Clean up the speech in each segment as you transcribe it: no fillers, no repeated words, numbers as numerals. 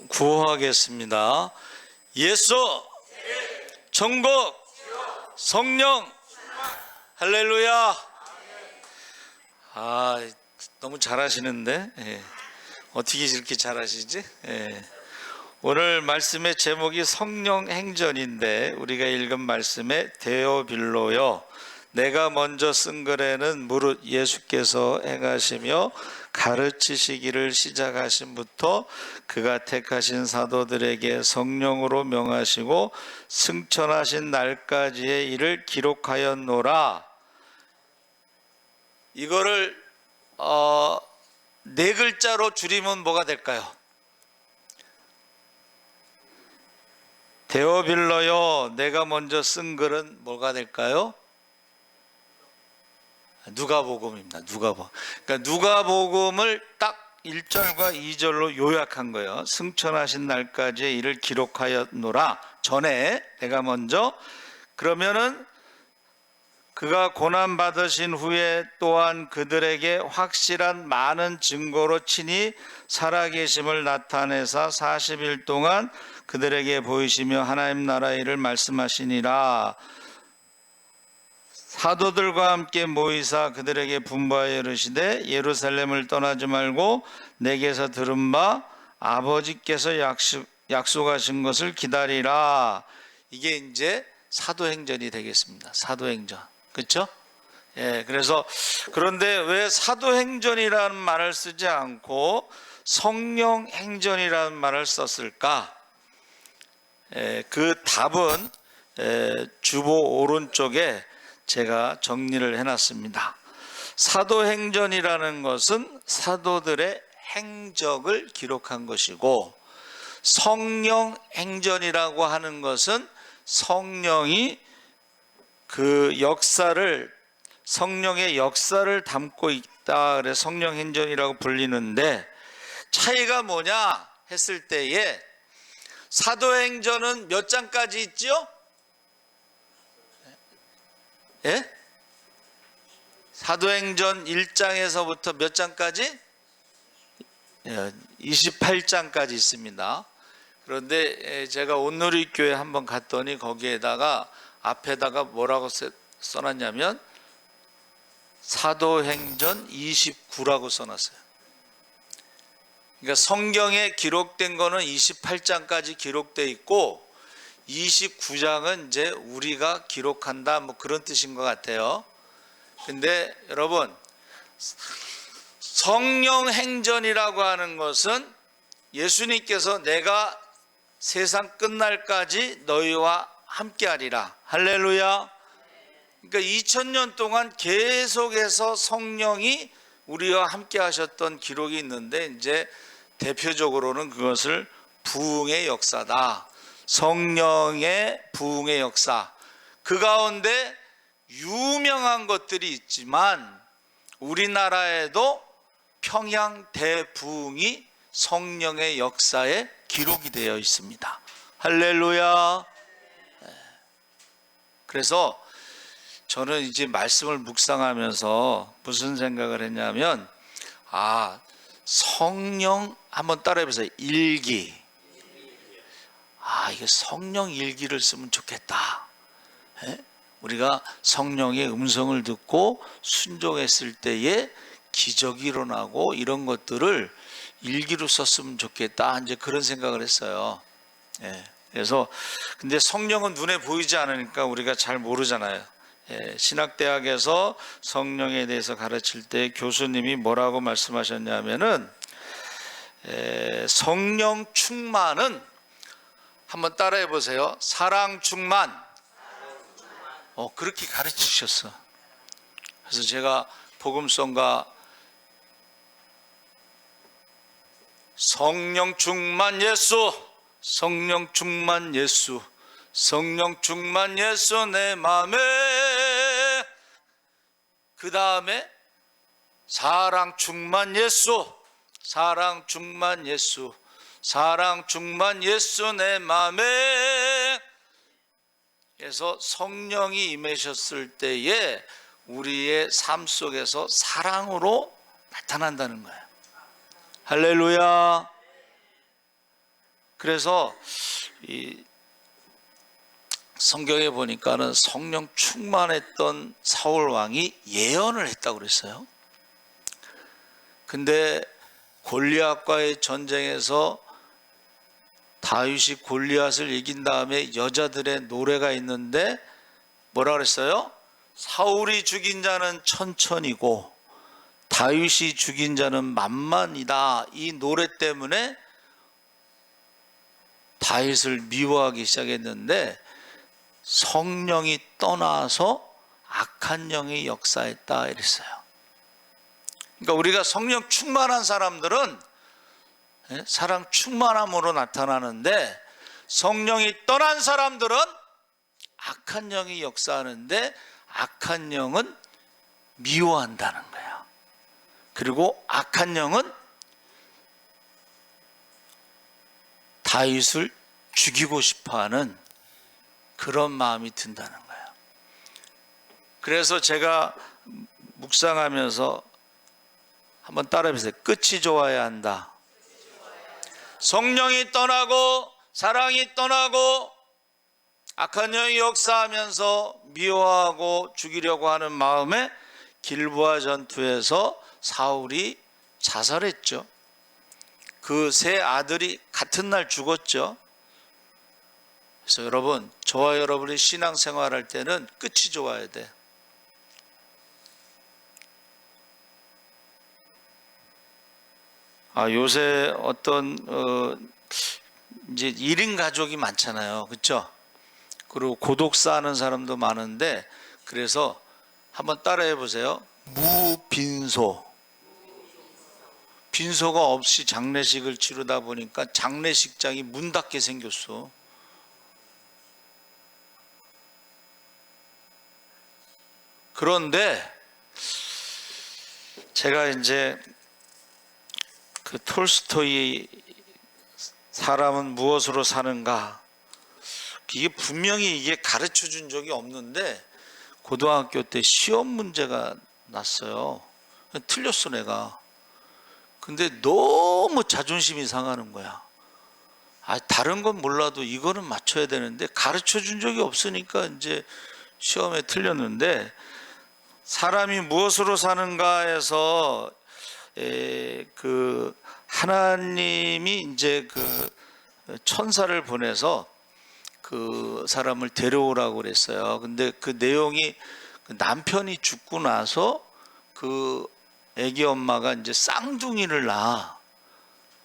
구호하겠습니다. 예수, 천국, 성령, 할렐루야. 너무 잘하시는데 어떻게 이렇게 잘하시지? 오늘 말씀의 제목이 성령 행전인데 우리가 읽은 말씀에 데오빌로요, 내가 먼저 쓴 글에는 무릇 예수께서 행하시며 가르치시기를 시작하신부터 그가 택하신 사도들에게 성령으로 명하시고 승천하신 날까지의 일을 기록하였노라. 이거를 네 글자로 줄이면 뭐가 될까요? 데오빌로요, 내가 먼저 쓴 글은 뭐가 될까요? 누가복음입니다. 누가복음. 그러니까 누가복음을 딱 1절과 2절로 요약한 거예요. 승천하신 날까지의 일을 기록하였노라. 전에 내가 먼저, 그러면은 그가 고난 받으신 후에 또한 그들에게 확실한 많은 증거로 친히 살아계심을 나타내사 40일 동안 그들에게 보이시며 하나님 나라의 일을 말씀하시니라. 사도들과 함께 모이사 그들에게 분부하여 이르시되 예루살렘을 떠나지 말고 내게서 들은 바 아버지께서 약속하신 것을 기다리라. 이게 이제 사도행전이 되겠습니다. 사도행전, 그렇죠? 그래서 그런데 왜 사도행전이라는 말을 쓰지 않고 성령행전이라는 말을 썼을까? 그 답은 주보 오른쪽에 제가 정리를 해놨습니다. 사도행전이라는 것은 사도들의 행적을 기록한 것이고, 성령행전이라고 하는 것은 성령이 그 역사를, 성령의 역사를 담고 있다. 그래서 성령행전이라고 불리는데, 차이가 뭐냐 했을 때에 사도행전은 몇 장까지 있죠? 사도행전 1장에서부터 몇 장까지? 28장까지 있습니다. 그런데 제가 온누리교회 한번 갔더니 거기에다가 앞에다가 뭐라고 써놨냐면 사도행전 29라고 써놨어요. 그러니까 성경에 기록된 거는 28장까지 기록되어 있고 29장은 이제 우리가 기록한다, 뭐 그런 뜻인 것 같아요. 근데 여러분, 성령 행전이라고 하는 것은 예수님께서 내가 세상 끝날까지 너희와 함께하리라. 할렐루야. 그러니까 2000년 동안 계속해서 성령이 우리와 함께 하셨던 기록이 있는데, 이제 대표적으로는 그것을 부흥의 역사다. 성령의 부흥의 역사. 그 가운데 유명한 것들이 있지만 우리나라에도 평양 대부흥이 성령의 역사에 기록이 되어 있습니다. 할렐루야. 그래서 저는 이제 말씀을 묵상하면서 무슨 생각을 했냐면, 성령, 한번 따라해보세요. 일기. 이게 성령 일기를 쓰면 좋겠다. 우리가 성령의 음성을 듣고 순종했을 때에 기적이 일어나고 이런 것들을 일기로 썼으면 좋겠다, 이제 그런 생각을 했어요. 그래서 근데 성령은 눈에 보이지 않으니까 우리가 잘 모르잖아요. 신학대학에서 성령에 대해서 가르칠 때 교수님이 뭐라고 말씀하셨냐면은, 성령 충만은, 한번 따라해 보세요. 사랑 충만. 그렇게 가르치셨어. 그래서 제가 복음성가 성령 충만 예수, 성령 충만 예수, 성령 충만 예수 내 맘에, 그 다음에 사랑 충만 예수, 사랑 충만 예수, 사랑 충만 예수 내 맘에. 그래서 성령이 임하셨을 때에 우리의 삶 속에서 사랑으로 나타난다는 거예요. 할렐루야. 그래서 이 성경에 보니까는 성령 충만했던 사울 왕이 예언을 했다고 그랬어요. 근데 골리앗과의 전쟁에서 다윗이 골리앗을 이긴 다음에 여자들의 노래가 있는데 뭐라 그랬어요? 사울이 죽인 자는 천천이고 다윗이 죽인 자는 만만이다. 이 노래 때문에 다윗을 미워하기 시작했는데 성령이 떠나서 악한 영이 역사했다 이랬어요. 그러니까 우리가 성령 충만한 사람들은 사랑 충만함으로 나타나는데 성령이 떠난 사람들은 악한 영이 역사하는데 악한 영은 미워한다는 거예요. 그리고 악한 영은 다윗을 죽이고 싶어하는 그런 마음이 든다는 거예요. 그래서 제가 묵상하면서 한번 따라해보세요. 끝이 좋아야 한다. 성령이 떠나고 사랑이 떠나고 악한 영이 역사하면서 미워하고 죽이려고 하는 마음에 길보아 전투에서 사울이 자살했죠. 그 세 아들이 같은 날 죽었죠. 그래서 여러분, 저와 여러분이 신앙생활할 때는 끝이 좋아야 돼. 요새 어떤 이제 1인 가족이 많잖아요. 그렇죠? 그리고 고독사 하는 사람도 많은데, 그래서 한번 따라해 보세요. 무빈소. 빈소가 없이 장례식을 치르다 보니까 장례식장이 문 닫게 생겼어. 그런데 제가 이제 그 톨스토이 사람은 무엇으로 사는가, 이게 분명히 이게 가르쳐 준 적이 없는데 고등학교 때 시험 문제가 났어요. 틀렸어 내가. 근데 너무 자존심이 상하는 거야. 다른 건 몰라도 이거는 맞춰야 되는데 가르쳐 준 적이 없으니까 이제 시험에 틀렸는데, 사람이 무엇으로 사는가에서 그 하나님이 이제 그 천사를 보내서 그 사람을 데려오라고 그랬어요. 근데 그 내용이 남편이 죽고 나서 그 애기 엄마가 이제 쌍둥이를 낳아.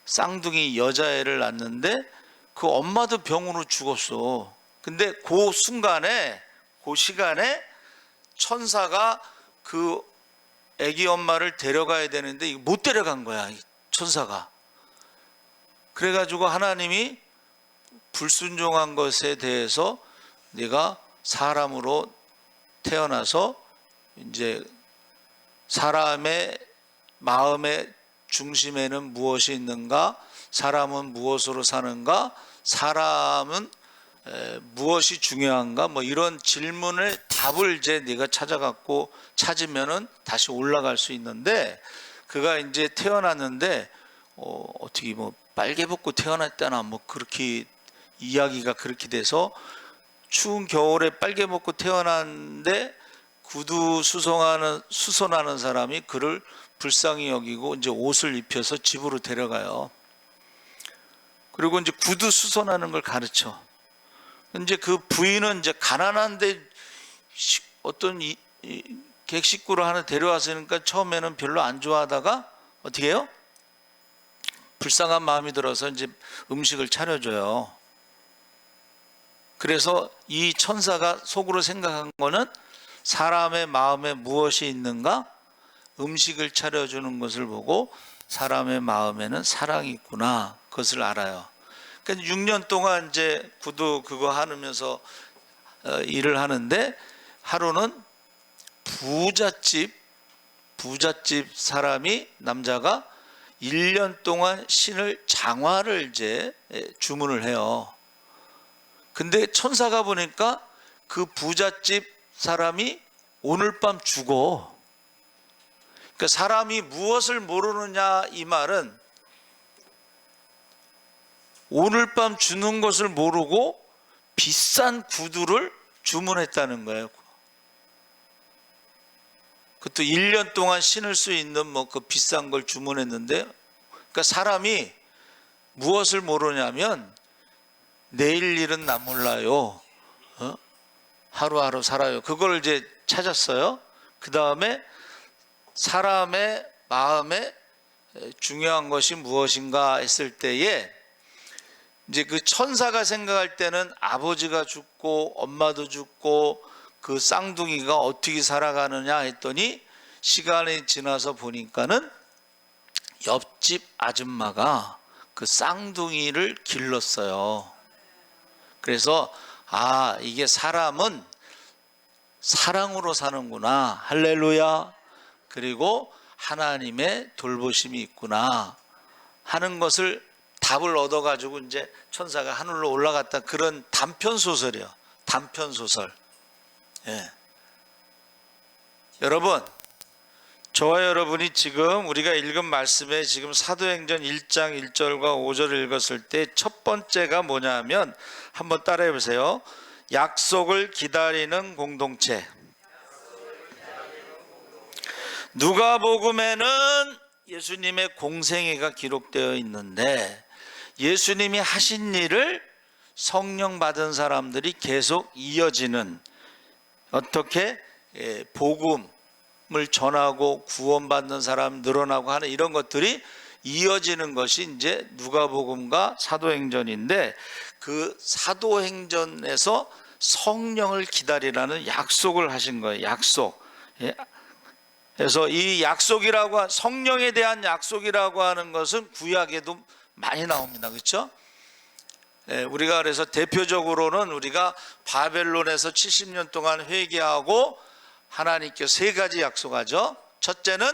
쌍둥이 여자애를 낳는데 그 엄마도 병으로 죽었어. 근데 그 순간에, 그 시간에 천사가 그 애기 엄마를 데려가야 되는데 못 데려간 거야, 천사가. 그래가지고 하나님이 불순종한 것에 대해서 네가 사람으로 태어나서 이제 사람의 마음의 중심에는 무엇이 있는가? 사람은 무엇으로 사는가? 사람은 무엇이 중요한가? 뭐 이런 질문을 답을 이제 네가 찾으면은 다시 올라갈 수 있는데, 그가 이제 태어났는데 어떻게 뭐 빨개 벗고 태어났다나 뭐 그렇게 이야기가 그렇게 돼서 추운 겨울에 빨개 벗고 태어났는데 구두 수선하는 사람이 그를 불쌍히 여기고 이제 옷을 입혀서 집으로 데려가요. 그리고 이제 구두 수선하는 걸 가르쳐. 이제 그 부인은 이제 가난한데 어떤 객식구를 하나 데려왔으니까 처음에는 별로 안 좋아하다가 어떻게 해요? 불쌍한 마음이 들어서 이제 음식을 차려줘요. 그래서 이 천사가 속으로 생각한 거는 사람의 마음에 무엇이 있는가? 음식을 차려주는 것을 보고 사람의 마음에는 사랑이 있구나, 그것을 알아요. 그러니까 6년 동안 이제 구두 그거 하면서 일을 하는데, 하루는 부잣집 사람이, 남자가 1년 동안 신을 장화를 이제 주문을 해요. 근데 천사가 보니까 그 부잣집 사람이 오늘 밤 죽어. 그러니까 사람이 무엇을 모르느냐, 이 말은 오늘 밤 주는 것을 모르고 비싼 구두를 주문했다는 거예요. 그것도 1년 동안 신을 수 있는 뭐 그 비싼 걸 주문했는데, 그러니까 사람이 무엇을 모르냐면 내일 일은 나 몰라요. 하루하루 살아요. 그걸 이제 찾았어요. 그 다음에 사람의 마음에 중요한 것이 무엇인가 했을 때에 이제 그 천사가 생각할 때는 아버지가 죽고 엄마도 죽고 그 쌍둥이가 어떻게 살아가느냐 했더니 시간이 지나서 보니까는 옆집 아줌마가 그 쌍둥이를 길렀어요. 그래서 아, 이게 사람은 사랑으로 사는구나. 할렐루야. 그리고 하나님의 돌보심이 있구나 하는 것을 답을 얻어가지고 이제 천사가 하늘로 올라갔다. 그런 단편 소설이에요. 단편 소설. 예. 여러분, 저와 여러분이 지금 우리가 읽은 말씀에 지금 사도행전 1장 1절과 5절을 읽었을 때 첫 번째가 뭐냐면 한번 따라해 보세요. 약속을 기다리는 공동체. 누가복음에는 예수님의 공생애가 기록되어 있는데 예수님이 하신 일을 성령 받은 사람들이 계속 이어지는, 어떻게 복음을 전하고 구원받는 사람 늘어나고 하는 이런 것들이 이어지는 것이 이제 누가복음과 사도행전인데, 그 사도행전에서 성령을 기다리라는 약속을 하신 거예요. 약속. 그래서 이 약속이라고, 성령에 대한 약속이라고 하는 것은 구약에도 많이 나옵니다. 그렇죠? 우리가 그래서 대표적으로는 우리가 바벨론에서 70년 동안 회개하고 하나님께 세 가지 약속하죠. 첫째는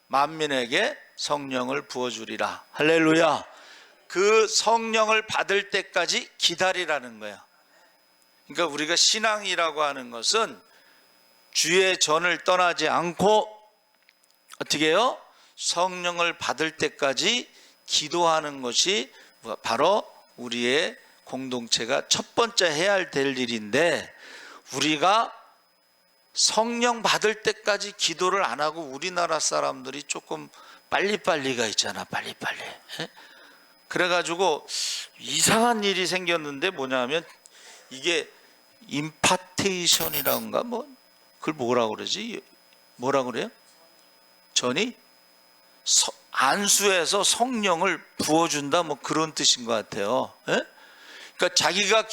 만민에게 성령을 부어주리라. 할렐루야. 그 성령을 받을 때까지 기다리라는 거예요. 그러니까 우리가 신앙이라고 하는 것은 주의 전을 떠나지 않고 어떻게 해요? 성령을 받을 때까지 기도하는 것이 바로 우리의 공동체가 첫 번째 해야 될 일인데, 우리가 성령 받을 때까지 기도를 안 하고 우리나라 사람들이 조금 빨리빨리가 있잖아. 빨리빨리. 그래가지고 이상한 일이 생겼는데 뭐냐면 이게 임파테이션이라는가 뭐 그걸 뭐라 그러지? 뭐라 그래요? 전이 안수해서 성령을 부어준다 뭐 그런 뜻인 것 같아요. 그러니까 자기가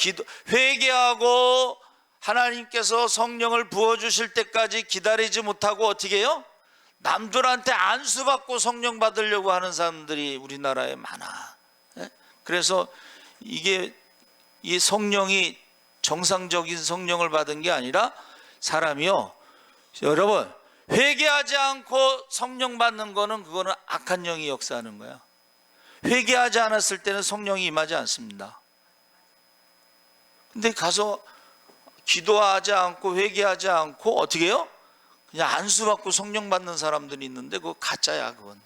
회개하고 하나님께서 성령을 부어주실 때까지 기다리지 못하고 어떻게 해요? 남들한테 안수받고 성령 받으려고 하는 사람들이 우리나라에 많아. 그래서 이게 이 성령이 정상적인 성령을 받은 게 아니라 사람이요, 여러분, 회개하지 않고 성령 받는 거는 그거는 악한 영이 역사하는 거야. 회개하지 않았을 때는 성령이 임하지 않습니다. 근데 가서 기도하지 않고 회개하지 않고 어떻게 해요? 그냥 안수받고 성령 받는 사람들이 있는데 그거 가짜야. 그건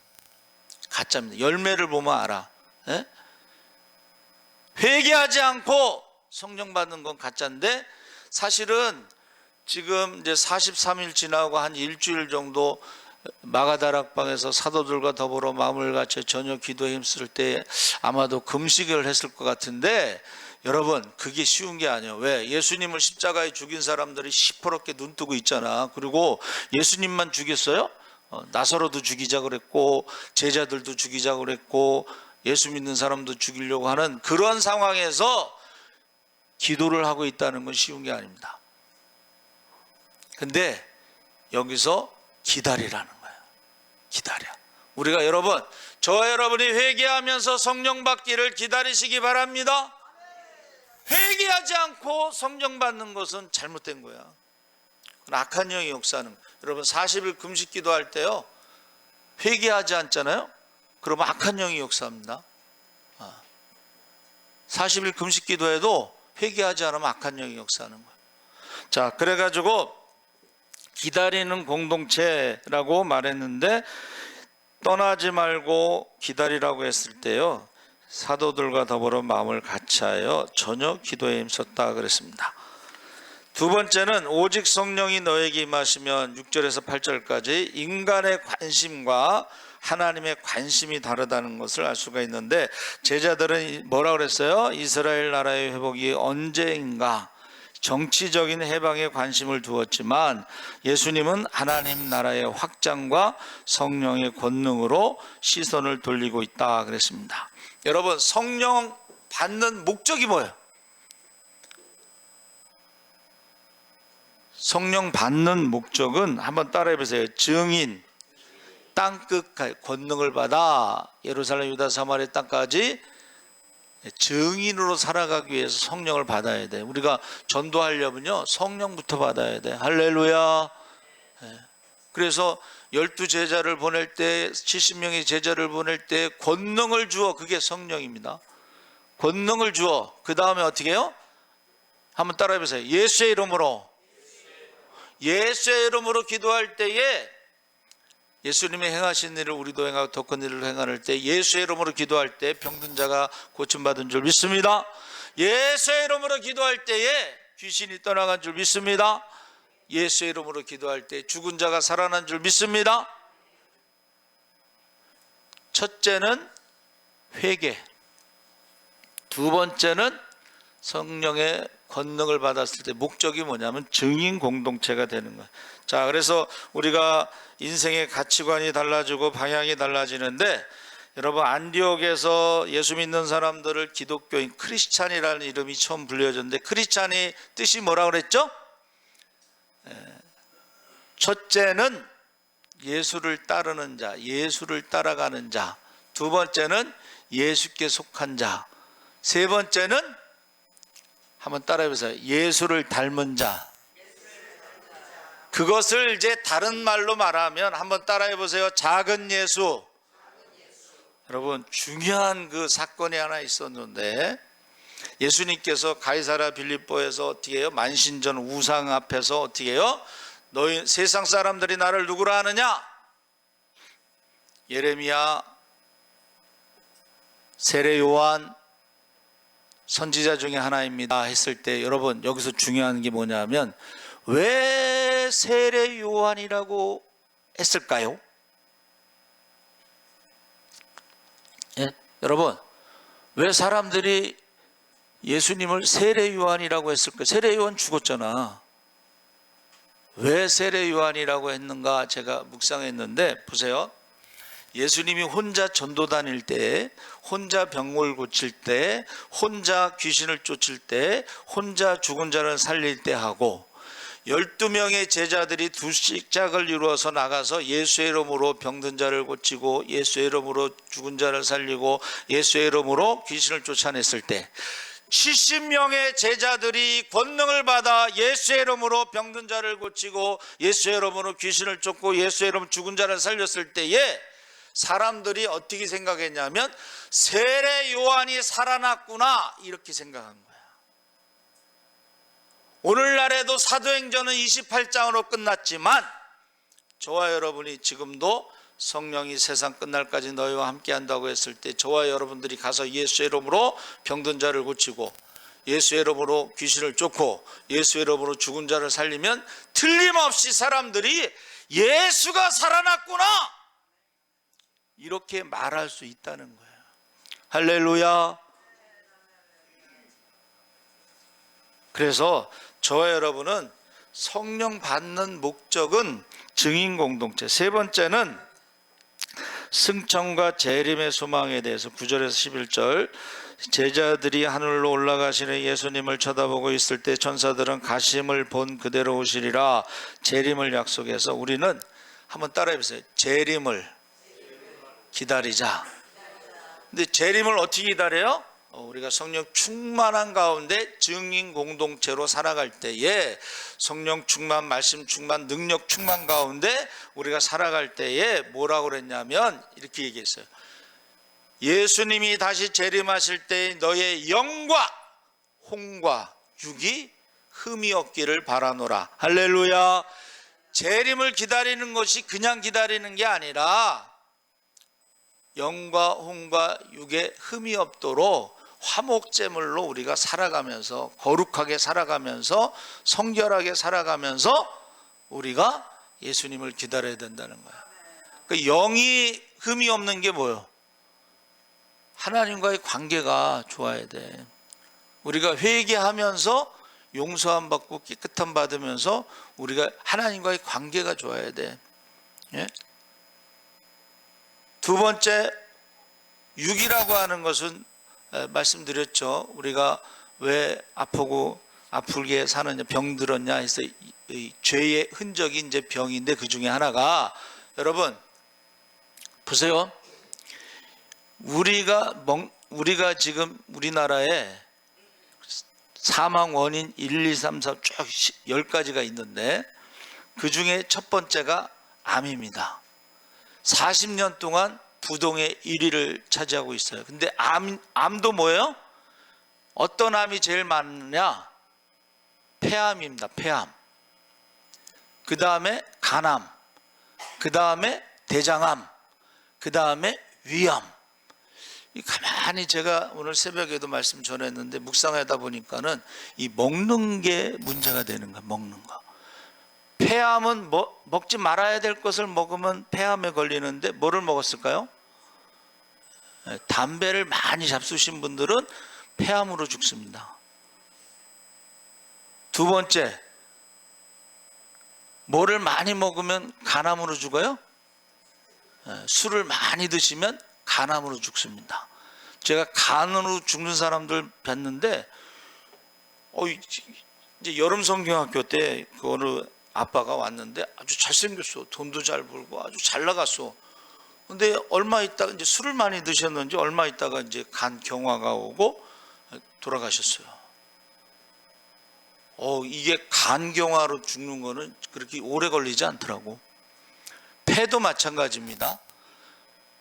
가짜입니다. 열매를 보면 알아. 회개하지 않고 성령 받는 건 가짜인데, 사실은 지금 이제 43일 지나고 한 일주일 정도 마가다락방에서 사도들과 더불어 마음을 같이 저녁 기도에 힘쓸 때 아마도 금식을 했을 것 같은데, 여러분 그게 쉬운 게 아니에요. 왜? 예수님을 십자가에 죽인 사람들이 시퍼렇게 눈 뜨고 있잖아. 그리고 예수님만 죽였어요? 나사로도 죽이자 그랬고 제자들도 죽이자 그랬고 예수 믿는 사람도 죽이려고 하는 그런 상황에서 기도를 하고 있다는 건 쉬운 게 아닙니다. 근데 여기서 기다리라는 거예요. 기다려. 우리가 여러분, 저와 여러분이 회개하면서 성령 받기를 기다리시기 바랍니다. 회개하지 않고 성령 받는 것은 잘못된 거야. 악한 영이 역사하는 거야. 여러분 40일 금식 기도할 때요, 회개하지 않잖아요. 그러면 악한 영이 역사합니다. 40일 금식 기도해도 회개하지 않으면 악한 영이 역사하는 거예요. 자, 그래가지고 기다리는 공동체라고 말했는데, 떠나지 말고 기다리라고 했을 때요, 사도들과 더불어 마음을 같이하여 전혀 기도에 힘썼다 그랬습니다. 두 번째는 오직 성령이 너에게 임하시면 6절에서 8절까지 인간의 관심과 하나님의 관심이 다르다는 것을 알 수가 있는데, 제자들은 뭐라 그랬어요? 이스라엘 나라의 회복이 언제인가, 정치적인 해방에 관심을 두었지만 예수님은 하나님 나라의 확장과 성령의 권능으로 시선을 돌리고 있다 그랬습니다. 여러분, 성령 받는 목적이 뭐예요? 성령 받는 목적은 한번 따라해 보세요. 증인, 땅끝 권능을 받아 예루살렘, 유다, 사마리아 땅까지 증인으로 살아가기 위해서 성령을 받아야 돼. 우리가 전도하려면요, 성령부터 받아야 돼. 할렐루야. 그래서 12제자를 보낼 때, 70명의 제자를 보낼 때 권능을 주어, 그게 성령입니다. 권능을 주어, 그 다음에 어떻게 해요? 한번 따라해 보세요. 예수의 이름으로. 예수의 이름으로 기도할 때에 예수님이 행하신 일을 우리도 행하고 더 큰 일을 행할 때, 예수의 이름으로 기도할 때 병든 자가 고침받은 줄 믿습니다. 예수의 이름으로 기도할 때에 귀신이 떠나간 줄 믿습니다. 예수의 이름으로 기도할 때 죽은 자가 살아난 줄 믿습니다. 첫째는 회개, 두 번째는 성령의 권능을 받았을 때 목적이 뭐냐면 증인 공동체가 되는 거예요. 자, 그래서 우리가 인생의 가치관이 달라지고 방향이 달라지는데, 여러분, 안디옥에서 예수 믿는 사람들을 기독교인, 크리스찬이라는 이름이 처음 불려졌는데, 크리스찬이 뜻이 뭐라고 그랬죠? 첫째는 예수를 따르는 자, 예수를 따라가는 자. 두 번째는 예수께 속한 자. 세 번째는 한번 따라해 보세요. 예수를 닮은 자. 그것을 이제 다른 말로 말하면 한번 따라해 보세요. 작은 예수. 여러분, 중요한 그 사건이 하나 있었는데, 예수님께서 가이사랴 빌립보에서 어떻게 해요? 만신전 우상 앞에서 어떻게 해요? 너희 세상 사람들이 나를 누구라 하느냐? 예레미야, 세례 요한, 선지자 중에 하나입니다 했을 때, 여러분, 여기서 중요한 게 뭐냐면, 왜 세례 요한이라고 했을까요? 예? 여러분, 왜 사람들이 예수님을 세례 요한이라고 했을까요? 세례 요한 죽었잖아. 왜 세례 요한이라고 했는가 제가 묵상했는데, 보세요. 예수님이 혼자 전도 다닐 때, 혼자 병을 고칠 때, 혼자 귀신을 쫓을 때, 혼자 죽은 자를 살릴 때 하고, 12명의 제자들이 두 식작을 이루어서 나가서 예수의 이름으로 병든 자를 고치고, 예수의 이름으로 죽은 자를 살리고, 예수의 이름으로 귀신을 쫓아냈을 때, 70명의 제자들이 권능을 받아 예수의 이름으로 병든 자를 고치고, 예수의 이름으로 귀신을 쫓고, 예수의 이름으로 죽은 자를 살렸을 때에 사람들이 어떻게 생각했냐면, 세례 요한이 살아났구나, 이렇게 생각한 거야. 오늘날에도 사도행전은 28장으로 끝났지만, 저와 여러분이 지금도 성령이 세상 끝날까지 너희와 함께 한다고 했을 때, 저와 여러분들이 가서 예수의 이름으로 병든 자를 고치고, 예수의 이름으로 귀신을 쫓고, 예수의 이름으로 죽은 자를 살리면 틀림없이 사람들이 예수가 살아났구나, 이렇게 말할 수 있다는 거예요. 할렐루야. 그래서 저와 여러분은 성령 받는 목적은 증인 공동체. 세 번째는 승천과 재림의 소망에 대해서 9절에서 11절, 제자들이 하늘로 올라가시는 예수님을 쳐다보고 있을 때 천사들은 가심을 본 그대로 오시리라 재림을 약속해서, 우리는 한번 따라해 보세요. 재림을 기다리자. 근데 재림을 어떻게 기다려요? 우리가 성령 충만한 가운데 증인 공동체로 살아갈 때에, 성령 충만, 말씀 충만, 능력 충만 가운데 우리가 살아갈 때에 뭐라고 그랬냐면 이렇게 얘기했어요. 예수님이 다시 재림하실 때 너의 영과 홍과 육이 흠이 없기를 바라노라. 할렐루야. 재림을 기다리는 것이 그냥 기다리는 게 아니라 영과 혼과 육에 흠이 없도록 화목제물로 우리가 살아가면서, 거룩하게 살아가면서, 성결하게 살아가면서 우리가 예수님을 기다려야 된다는 거야. 그 영이 흠이 없는 게 뭐예요? 하나님과의 관계가 좋아야 돼. 우리가 회개하면서 용서함 받고 깨끗함 받으면서 우리가 하나님과의 관계가 좋아야 돼. 예? 두 번째, 육이라고 하는 것은 말씀드렸죠. 우리가 왜 아프게 사느냐, 병들었냐 해서 이 죄의 흔적이 이제 병인데, 그 중에 하나가, 여러분 보세요. 우리가 지금 우리나라에 사망 원인 1, 2, 3, 4 쭉 10가지가 있는데, 그 중에 첫 번째가 암입니다. 40년 동안 부동의 1위를 차지하고 있어요. 근데 암도 뭐예요? 어떤 암이 제일 많느냐? 폐암입니다. 폐암. 그 다음에 간암, 그 다음에 대장암, 그 다음에 위암. 가만히 제가 오늘 새벽에도 말씀 전했는데, 묵상하다 보니까는 이 먹는 게 문제가 되는 거야. 먹는 거. 폐암은 먹지 말아야 될 것을 먹으면 폐암에 걸리는데, 뭐를 먹었을까요? 담배를 많이 잡수신 분들은 폐암으로 죽습니다. 두 번째, 뭐를 많이 먹으면 간암으로 죽어요? 술을 많이 드시면 간암으로 죽습니다. 제가 간으로 죽는 사람들 뵀는데, 이제 여름 성경학교 때 그 어느 아빠가 왔는데 아주 잘생겼어. 돈도 잘 벌고 아주 잘 나갔어. 근데 얼마 있다가 이제 술을 많이 드셨는지 얼마 있다가 이제 간 경화가 오고 돌아가셨어요. 이게 간 경화로 죽는 거는 그렇게 오래 걸리지 않더라고. 폐도 마찬가지입니다.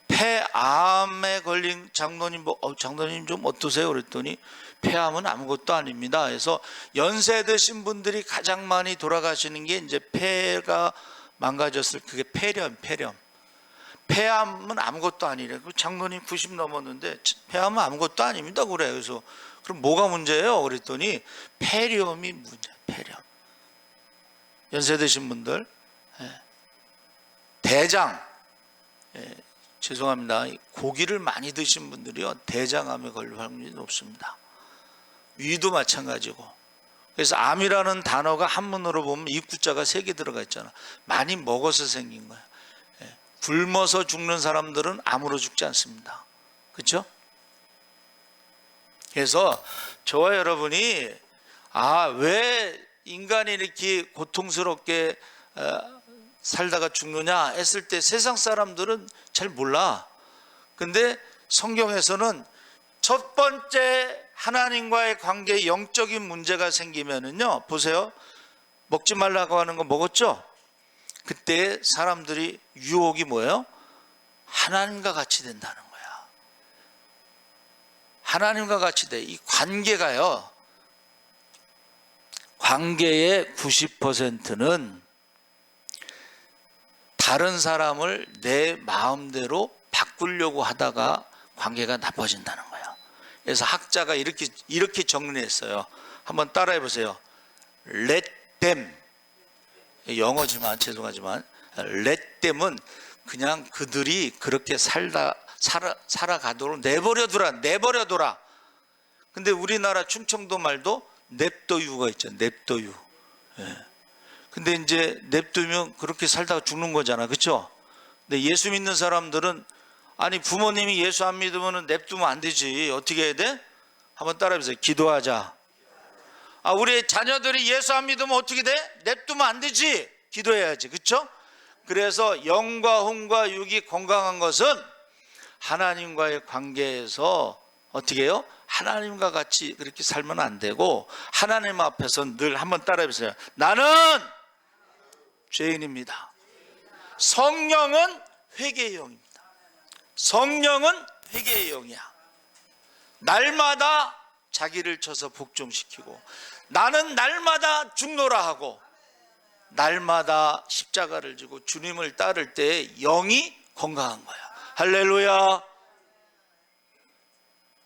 폐암에 걸린 장로님, 장로님 좀 어떠세요? 그랬더니 폐암은 아무것도 아닙니다. 그래서 연세 드신 분들이 가장 많이 돌아가시는 게 이제 폐가 망가졌을, 그게 폐렴. 폐암은 아무것도 아니래. 장로님 90 넘었는데 폐암은 아무것도 아닙니다. 그래. 그래서 그럼 뭐가 문제예요? 그랬더니 폐렴이 문제. 폐렴. 연세 드신 분들, 대장. 죄송합니다. 고기를 많이 드신 분들이요, 대장암에 걸릴 확률이 높습니다. 위도 마찬가지고. 그래서 암이라는 단어가 한문으로 보면 입구자가 3개 들어가 있잖아. 많이 먹어서 생긴 거야. 굶어서 죽는 사람들은 암으로 죽지 않습니다. 그렇죠? 그래서 저와 여러분이 왜 인간이 이렇게 고통스럽게 살다가 죽느냐 했을 때 세상 사람들은 잘 몰라. 근데 성경에서는 첫 번째 하나님과의 관계에 영적인 문제가 생기면은요, 보세요. 먹지 말라고 하는 거 먹었죠? 그때 사람들이 유혹이 뭐예요? 하나님과 같이 된다는 거야. 하나님과 같이 돼. 이 관계가요, 관계의 90%는 다른 사람을 내 마음대로 바꾸려고 하다가 관계가 나빠진다는 거예요. 그래서 학자가 이렇게 정리했어요. 한번 따라해 보세요. Let them. 영어지만 죄송하지만 let them은 그냥 그들이 그렇게 살아가도록 내버려둬라. 근데 우리나라 충청도 말도 냅둬유가 있죠. 냅둬유. 근데 이제 냅두면 그렇게 살다가 죽는 거잖아. 그렇죠? 근데 예수 믿는 사람들은, 아니 부모님이 예수 안 믿으면 냅두면 안 되지. 어떻게 해야 돼? 한번 따라해 보세요. 기도하자. 우리 자녀들이 예수 안 믿으면 어떻게 돼? 냅두면 안 되지. 기도해야지. 그렇죠? 그래서 영과 혼과 육이 건강한 것은 하나님과의 관계에서 어떻게 해요? 하나님과 같이 그렇게 살면 안 되고, 하나님 앞에서 늘 한번 따라해 보세요. 나는 죄인입니다. 성령은 회개의 영입니다. 성령은 회개의 영이야. 날마다 자기를 쳐서 복종시키고, 나는 날마다 죽노라 하고, 날마다 십자가를 지고 주님을 따를 때 영이 건강한 거야. 할렐루야.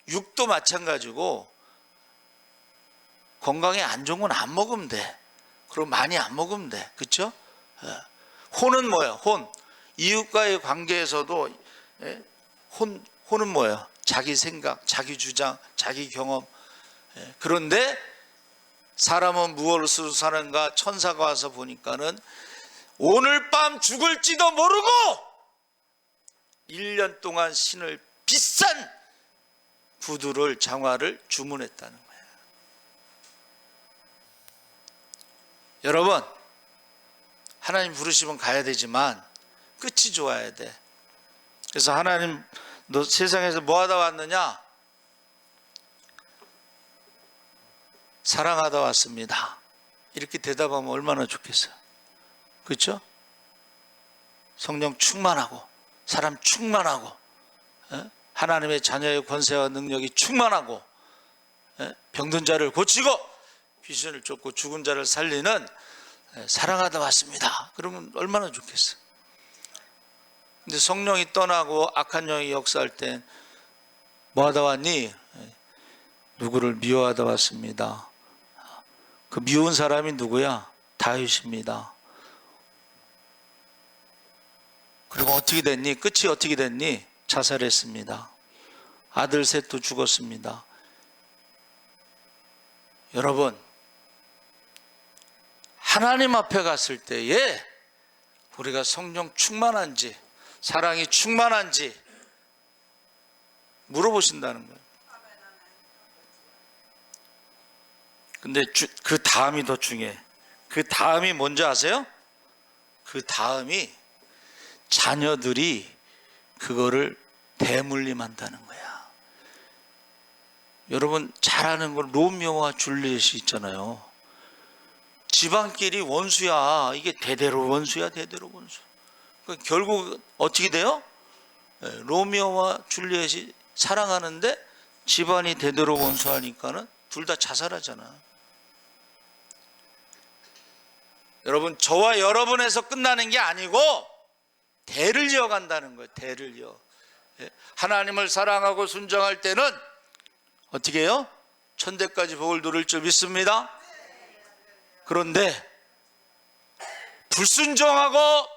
육도 마찬가지고 건강에 안 좋은 건 안 먹으면 돼. 그리고 많이 안 먹으면 돼. 그렇죠? 혼은 뭐예요? 혼. 이웃과의 관계에서도 혼은 뭐예요? 자기 생각, 자기 주장, 자기 경험. 그런데 사람은 무엇으로 사는가? 천사가 와서 보니까는 오늘 밤 죽을지도 모르고 1년 동안 신을 비싼 구두를 장화를 주문했다는 거예요. 여러분, 하나님 부르시면 가야 되지만 끝이 좋아야 돼. 그래서 하나님, 너 세상에서 뭐 하다 왔느냐? 사랑하다 왔습니다. 이렇게 대답하면 얼마나 좋겠어요. 그렇죠? 성령 충만하고 사람 충만하고 하나님의 자녀의 권세와 능력이 충만하고 병든 자를 고치고 귀신을 쫓고 죽은 자를 살리는 사랑하다 왔습니다. 그러면 얼마나 좋겠어. 근데 성령이 떠나고 악한 영이 역사할 땐 뭐 하다 왔니? 누구를 미워하다 왔습니다. 그 미운 사람이 누구야? 다윗입니다. 그리고 어떻게 됐니? 끝이 어떻게 됐니? 자살했습니다. 아들 셋도 죽었습니다. 여러분, 하나님 앞에 갔을 때에 우리가 성령 충만한지 사랑이 충만한지 물어보신다는 거예요. 근데 그 다음이 더 중요해. 그 다음이 뭔지 아세요? 그 다음이 자녀들이 그거를 대물림한다는 거야. 여러분 잘 아는 건 로미오와 줄리엣이 있잖아요. 집안끼리 원수야. 이게 대대로 원수야, 대대로 원수. 그러니까 결국 어떻게 돼요? 로미오와 줄리엣이 사랑하는데 집안이 대대로 원수하니까는 둘 다 자살하잖아. 여러분, 저와 여러분에서 끝나는 게 아니고 대를 이어간다는 거예요. 대를 이어. 하나님을 사랑하고 순종할 때는 어떻게 해요? 천대까지 복을 누릴 줄 믿습니다. 그런데 불순종하고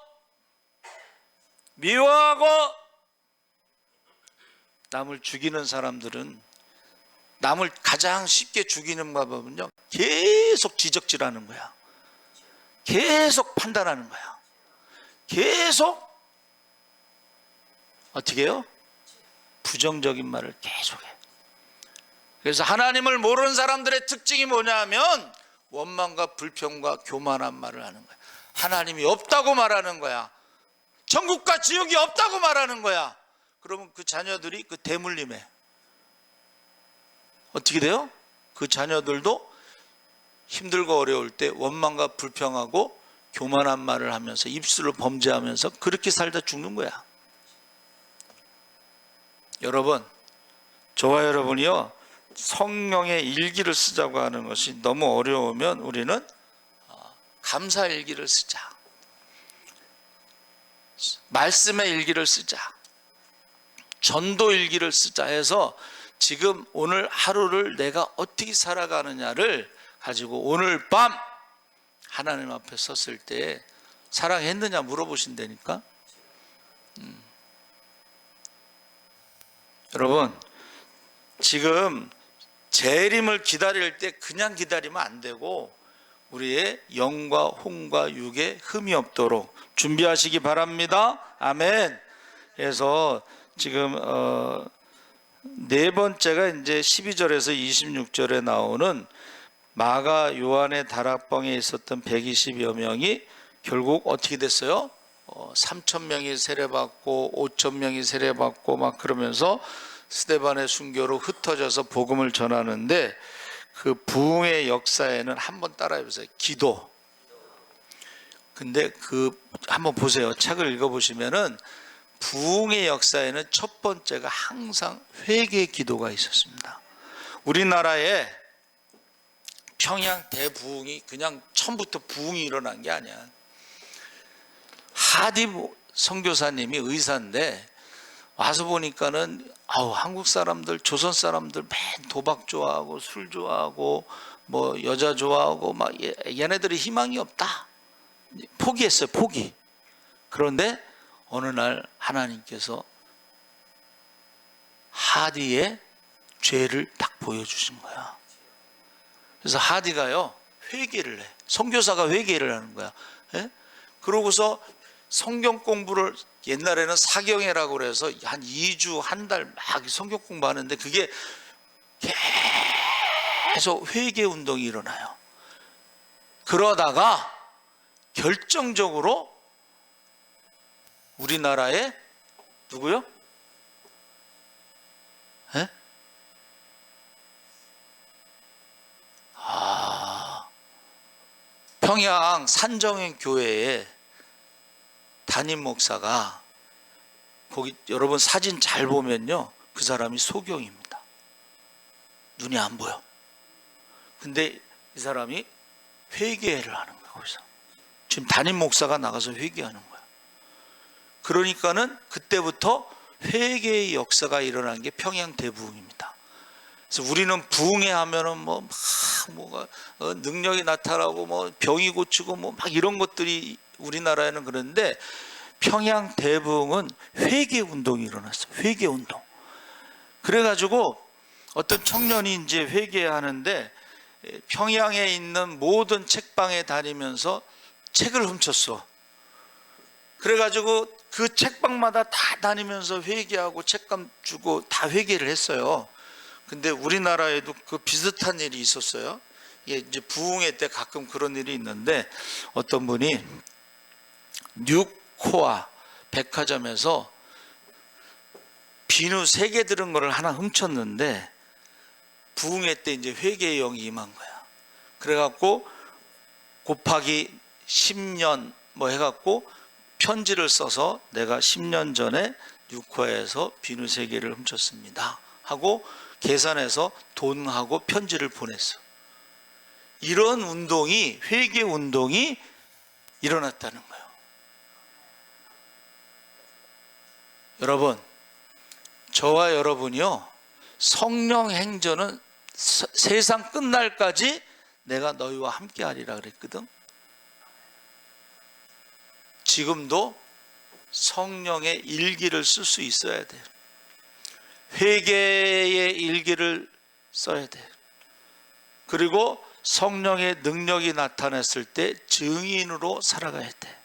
미워하고 남을 죽이는 사람들은, 남을 가장 쉽게 죽이는 방법은요, 계속 지적질하는 거야. 계속 판단하는 거야. 계속 어떻게 해요? 부정적인 말을 계속해. 그래서 하나님을 모르는 사람들의 특징이 뭐냐면 원망과 불평과 교만한 말을 하는 거야. 하나님이 없다고 말하는 거야. 천국과 지옥이 없다고 말하는 거야. 그러면 그 자녀들이 그 대물림에 어떻게 돼요? 그 자녀들도 힘들고 어려울 때 원망과 불평하고 교만한 말을 하면서 입술을 범죄하면서 그렇게 살다 죽는 거야. 여러분, 저와 여러분이요, 성령의 일기를 쓰자고 하는 것이 너무 어려우면 우리는 감사 일기를 쓰자, 말씀의 일기를 쓰자, 전도 일기를 쓰자 해서 지금 오늘 하루를 내가 어떻게 살아가느냐를 가지고 오늘 밤 하나님 앞에 섰을 때 사랑했느냐 물어보신다니까. 여러분, 지금 재림을 기다릴 때 그냥 기다리면 안 되고 우리의 영과 혼과 육에 흠이 없도록 준비하시기 바랍니다. 아멘. 그래서 지금 네 번째가 이제 12절에서 26절에 나오는 마가 요한의 다락방에 있었던 120여 명이 결국 어떻게 됐어요? 3,000명이 세례받고 5,000명이 세례받고 막 그러면서 스데반의 순교로 흩어져서 복음을 전하는데, 그 부흥의 역사에는 한번 따라해보세요. 기도. 근데 한번 보세요. 책을 읽어보시면은 부흥의 역사에는 첫 번째가 항상 회개 기도가 있었습니다. 우리나라에 평양 대부흥이 그냥 처음부터 부흥이 일어난 게 아니야. 하디 선교사님이 의사인데 와서 보니까는 한국 사람들, 조선 사람들 맨 도박 좋아하고 술 좋아하고 뭐 여자 좋아하고 막 얘네들이 희망이 없다. 포기했어요, 포기. 그런데 어느 날 하나님께서 하디의 죄를 딱 보여주신 거야. 그래서 하디가요 회개를 해. 선교사가 회개를 하는 거야. 예? 그러고서 성경 공부를, 옛날에는 사경회라고 그래서 한 2주 한 달 막 성경 공부하는데 그게 계속 회개 운동이 일어나요. 그러다가 결정적으로 우리나라에 누구요? 예? 평양 산정행 교회에 담임 목사가, 거기 여러분 사진 잘 보면요 그 사람이 소경입니다. 눈이 안 보여. 근데 이 사람이 회개를 하는 거야. 거기서 지금 담임 목사가 나가서 회개하는 거야. 그러니까는 그때부터 회개의 역사가 일어난 게 평양 대부흥입니다. 그래서 우리는 부흥회 하면은 뭐가 능력이 나타나고 뭐 병이 고치고 뭐 막 이런 것들이 우리나라에는 그런데, 평양 대부흥은 회개 운동이 일어났어요. 회개 운동. 그래가지고 어떤 청년이 이제 회개하는데 평양에 있는 모든 책방에 다니면서 책을 훔쳤어. 그래가지고 그 책방마다 다 다니면서 회개하고 책감 주고 다 회개를 했어요. 근데 우리나라에도 그 비슷한 일이 있었어요. 이게 이제 부흥회 때 가끔 그런 일이 있는데, 어떤 분이 뉴코아 백화점에서 비누 3개 들은 거를 하나 훔쳤는데, 부흥회 때 이제 회개의 영이 임한 거야. 그래갖고 곱하기 10년 뭐 해갖고 편지를 써서 내가 10년 전에 뉴코아에서 비누 3개를 훔쳤습니다 하고 계산해서 돈하고 편지를 보냈어. 이런 운동이, 회개 운동이 일어났다는 거예요. 여러분, 저와 여러분이요, 성령 행전은 세상 끝날까지 내가 너희와 함께 하리라 그랬거든. 지금도 성령의 일기를 쓸 수 있어야 돼. 회개의 일기를 써야 돼. 그리고 성령의 능력이 나타났을 때 증인으로 살아가야 돼.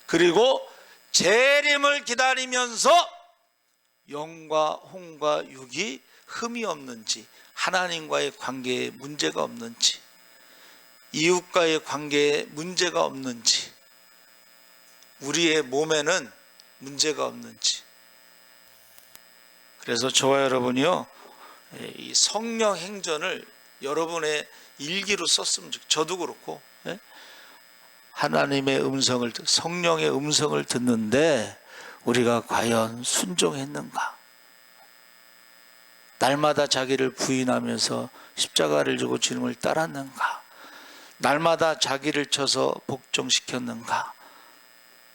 그리고 재림을 기다리면서 영과 홍과 육이 흠이 없는지, 하나님과의 관계에 문제가 없는지, 이웃과의 관계에 문제가 없는지, 우리의 몸에는 문제가 없는지. 그래서 저와 여러분이요, 이 성령 행전을 여러분의 일기로 썼으면 좋겠어요. 저도 그렇고, 하나님의 음성을, 성령의 음성을 듣는데 우리가 과연 순종했는가? 날마다 자기를 부인하면서 십자가를 지고 주님을 따랐는가? 날마다 자기를 쳐서 복종시켰는가?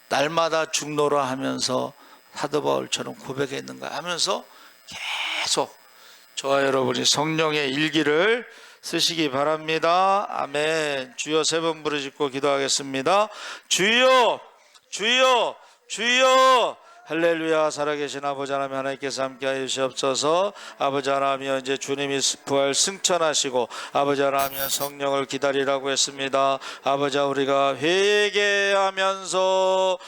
날마다 죽노라 하면서 사도 바울처럼 고백했는가 하면서 계속 저와 여러분이 성령의 일기를 쓰시기 바랍니다. 아멘. 주여 3번 부르짖고 기도하겠습니다. 주여, 주여, 주여. 할렐루야. 살아계신 아버지 하나님, 하나님께서 함께하여 주시옵소서. 아버지 하나님, 이제 주님이 부활 승천하시고 아버지 하나님 성령을 기다리라고 했습니다. 아버지, 우리가 회개하면서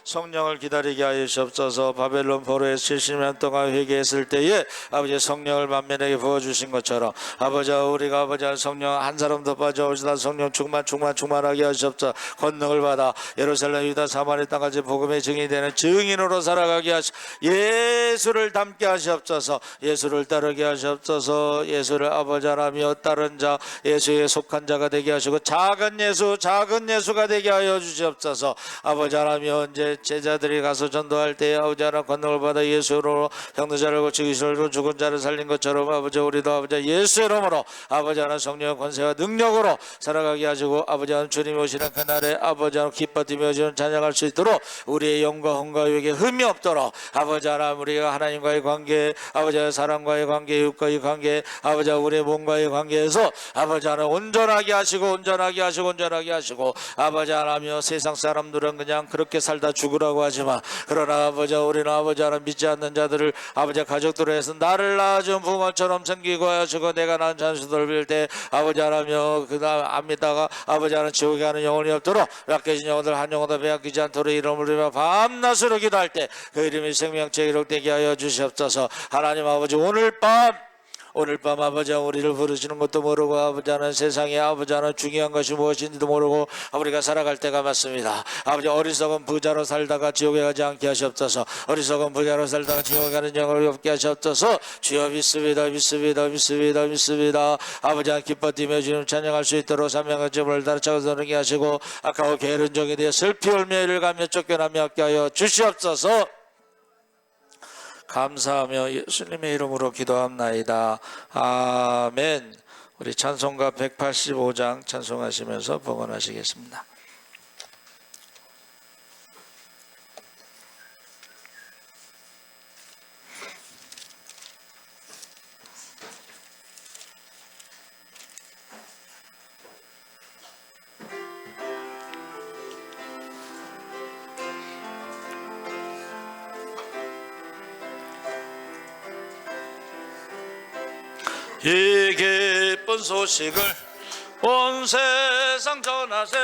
성령을 기다리게 하여 주시옵소서. 바벨론 포로에서 70년 동안 회개했을 때에 아버지 성령을 만민에게 부어주신 것처럼 아버지, 우리가 아버지 성령 한 사람도 빠져오시다 성령 충만하게 하시옵소서. 권능을 받아 예루살렘, 유다, 사마리 땅까지 복음의 증인이 되는 증인으로 살아가게 하시, 예수를 닮게 하시옵소서. 예수를 따르게 하시옵소서. 예수를 아버지 하나며 따른 자, 예수에 속한 자가 되게 하시고 작은 예수가 되게 하여 주시옵소서. 아버지 하나님 현재 제자들이 가서 전도할 때 아버지 하나님 권능을 받아 예수 이름으로 병든 자를 고치고 이슬로 죽은 자를 살린 것처럼 아버지 우리도 아버지 예수 이름으로 아버지 하나님 성령의 권세와 능력으로 살아가게 하시고 아버지 하나님 주님이 오시는 그날에 아버지 하나님 기뻐 뛰며 지금 찬양할 수 있도록 우리의 영과 혼과 유익에 흠이 없도록 아버지 하나님 우리가 하나님과의 관계 아버지 하나님 사람과의 관계 이웃과의 관계 아버지 하나님 우리의 몸과의 관계에서 아버지 하나님 온전하게 하시고 아버지 하나님 세상 사람들은 그냥 그렇게 살다 죽으라고 하지만 그러나 아버지 우리는 아버지 하나님 믿지 않는 자들을 아버지 가족들을 해서 나를 낳아준 부모처럼 섬기고 하시고 내가 낳은 잔수들을 빌 때 아버지 하나님 그다음 안 믿다가 아버지 하나님 지옥에 가는 영혼이 없도록 약해진 영혼들 한 영혼도 빼앗기지 않도록 이름을 울리며 밤낮으로 기도할 때 그 이름이 생명책에 기록되게 하여 주시옵소서. 하나님 아버지 오늘 밤 아버지 우리를 부르시는 것도 모르고 아버지 하나님 세상에 아버지 하나님 중요한 것이 무엇인지도 모르고 우리가 살아갈 때가 많습니다. 아버지 어리석은 부자로 살다가 지옥에 가지 않게 하시옵소서. 어리석은 부자로 살다가 지옥에 가는 영혼을 없게 하시옵소서. 주여 믿습니다. 아버지 하나님 기뻐 뛰며 주님 찬양할 수 있도록 사명의 점을 다르차고 서르게 하시고 아까워 게으른종이 되어 슬피 울며 이를 가며 쫓겨나며 함께 하여 주시옵소서. 감사하며 예수님의 이름으로 기도합나이다. 아멘. 우리 찬송가 185장 찬송하시면서 봉헌하시겠습니다. 이 기쁜 소식을 온 세상 전하세.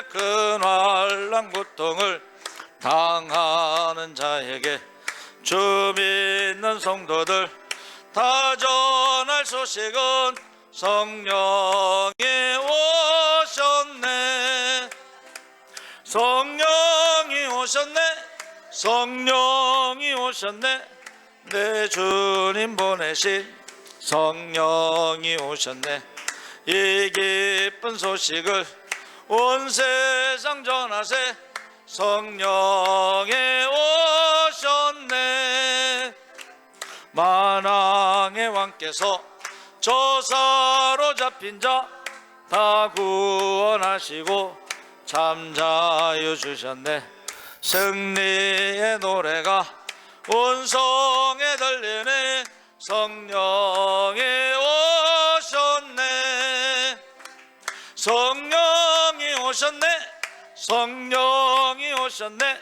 근활난 고통을 당하는 자에게 주 믿는 성도들 다 전할 소식은 성령이 오셨네. 성령이 오셨네. 내 주님 보내신 성령이 오셨네. 이 기쁜 소식을 온 세상 전하세. 성령이 오셨네. 만왕의 왕께서 저사로 잡힌 자 다 구원하시고 참 자유 주셨네. 승리의 노래가 온 성에 들리네. 성령이 오셨네. 성령이 오셨네.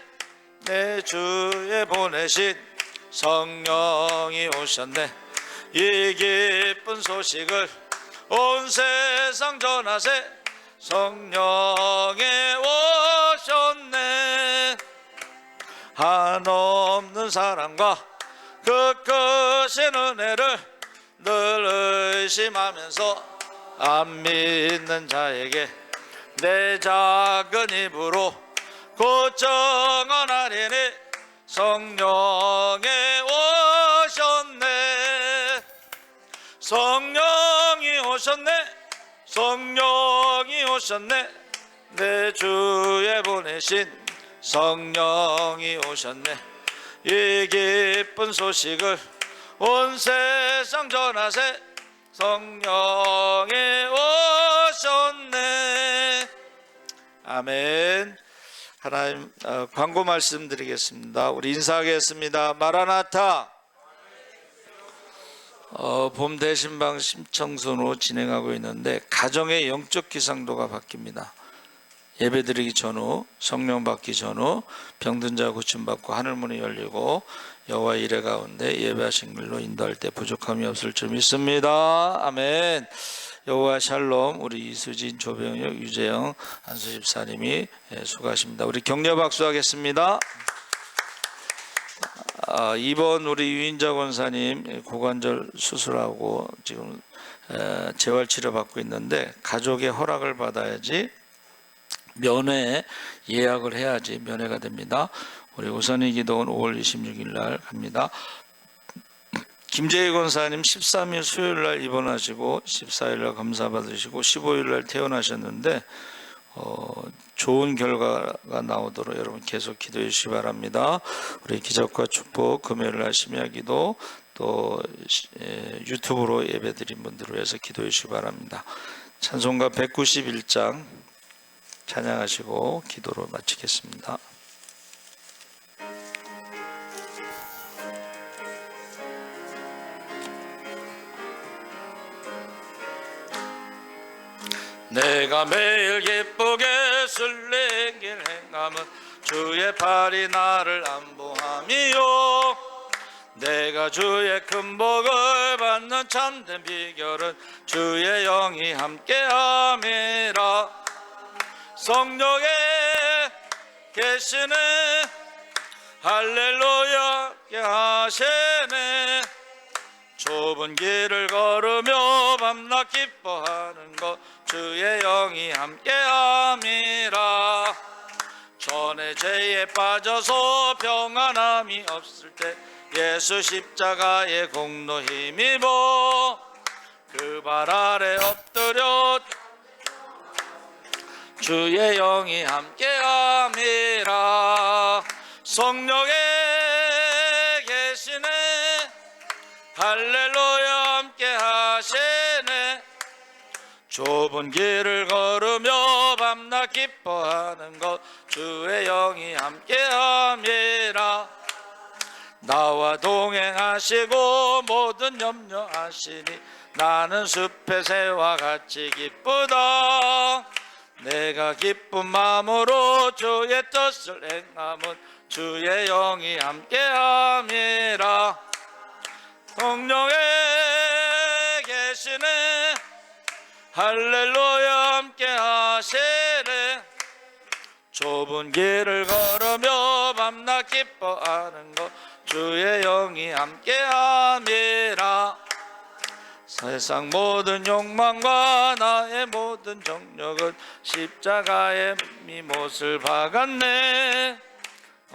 내 주에 보내신 성령이 오셨네. 이 기쁜 소식을 온 세상 전하세. 성령이 오셨네. 한없는 사랑과 그 크신 은혜를 늘 의심하면서 안 믿는 자에게 내 작은 입으로 곧 증언하리니. 성령이 오셨네. 성령이 오셨네. 내 주에 보내신 성령이 오셨네. 이 기쁜 소식을 온 세상 전하세. 성령이 오셨네. 아멘. 하나님 광고 말씀드리겠습니다. 우리 인사하겠습니다. 마라나타. 봄 대신방 심청선으로 진행하고 있는데 가정의 영적 기상도가 바뀝니다. 예배드리기 전후, 성령 받기 전후 병든 자 고침받고 하늘문이 열리고 여호와 이레 가운데 예배하신 길로 인도할 때 부족함이 없을 줄 믿습니다. 아멘. 여호와 샬롬. 우리 이수진, 조병혁, 유재영, 한수 집사님이 수고하십니다. 우리 격려 박수하겠습니다. 이번 우리 유인자 권사님 고관절 수술하고 지금 재활치료 받고 있는데 가족의 허락을 받아야지 면회 예약을 해야지 면회가 됩니다. 우리 우선의 기도원 5월 26일 날 갑니다. 김재희 권사님 13일 수요일 날 입원하시고 14일 날 검사 받으시고 15일 날 퇴원하셨는데 좋은 결과가 나오도록 여러분 계속 기도해 주시기 바랍니다. 우리 기적과 축복 금요일 날 심야 기도 또 유튜브로 예배드린 분들을 위해서 기도해 주시기 바랍니다. 찬송가 191장 찬양하시고 기도로 마치겠습니다. 내가 매일 기쁘게 순례길 행함은 주의 팔이 나를 안보함이요 내가 주의 큰 복을 받는 참된 비결은 주의 영이 함께함이라 성령에 계시네 할렐루야 하시네 좁은 길을 걸으며 밤낮 기뻐하는 것 주의 영이 함께함이라 전에 죄에 빠져서 평안함이 없을 때 예수 십자가의 공로 힘입어 그 발 아래 엎드려 주의 영이 함께함이라 성령에 계시네 할렐루야 함께 하시네 좁은 길을 걸으며 밤낮 기뻐하는 것 주의 영이 함께함이라 나와 동행하시고 모든 염려하시니 나는 숲의 새와 같이 기쁘다 내가 기쁜 마음으로 주의 뜻을 행함은 주의 영이 함께함이라 성령에 계시네 할렐루야 함께 하시네 좁은 길을 걸으며 밤낮 기뻐하는 것 주의 영이 함께함이라 세상 모든 욕망과 나의 모든 정력은 십자가의 못을 박았네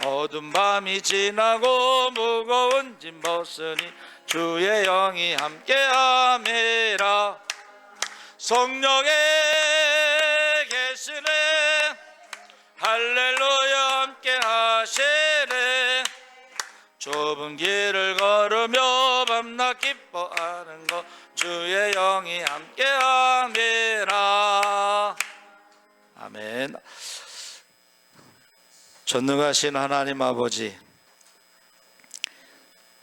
어두운 밤이 지나고 무거운 짐 벗으니 주의 영이 함께함이라 성령에 계시네 할렐루야 함께 하시네 좁은 길을 걸으며 밤낮 기뻐하는 것 주의 영이 함께함이라 아멘. 전능하신 하나님 아버지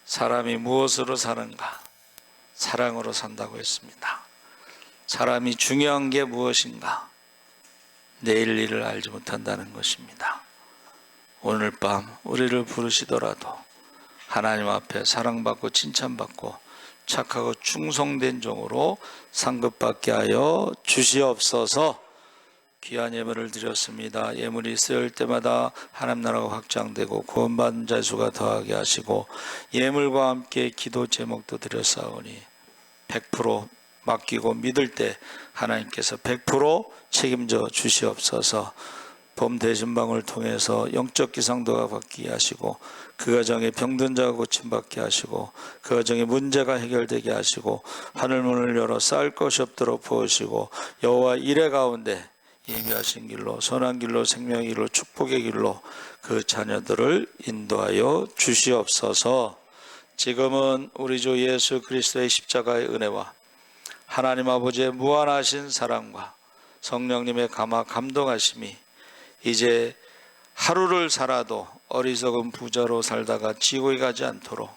사람이 무엇으로 사는가? 사랑으로 산다고 했습니다. 사람이 중요한 게 무엇인가? 내일 일을 알지 못한다는 것입니다. 오늘 밤 우리를 부르시더라도 하나님 앞에 사랑받고 칭찬받고 착하고 충성된 종으로 상급받게 하여 주시옵소서. 귀한 예물을 드렸습니다. 예물이 쓰일 때마다 하나님 나라가 확장되고 구원받은 자의 수가 더하게 하시고 예물과 함께 기도 제목도 드렸사오니 100% 맡기고 믿을 때 하나님께서 100% 책임져 주시옵소서. 봄 대신방을 통해서 영적 기상도가 받게 하시고 그 가정에 병든 자가 고침받게 하시고 그 가정에 문제가 해결되게 하시고 하늘문을 열어 쌓을 것이 없도록 부으시고 여호와 이레 가운데 예비하신 길로 선한 길로 생명의 길로 축복의 길로 그 자녀들을 인도하여 주시옵소서. 지금은 우리 주 예수 그리스도의 십자가의 은혜와 하나님 아버지의 무한하신 사랑과 성령님의 감동하심이 이제 하루를 살아도 어리석은 부자로 살다가 지옥에 가지 않도록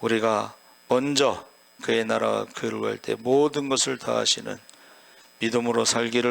우리가 먼저 그의 나라와 그를 구할 때 모든 것을 더하시는 믿음으로 살기를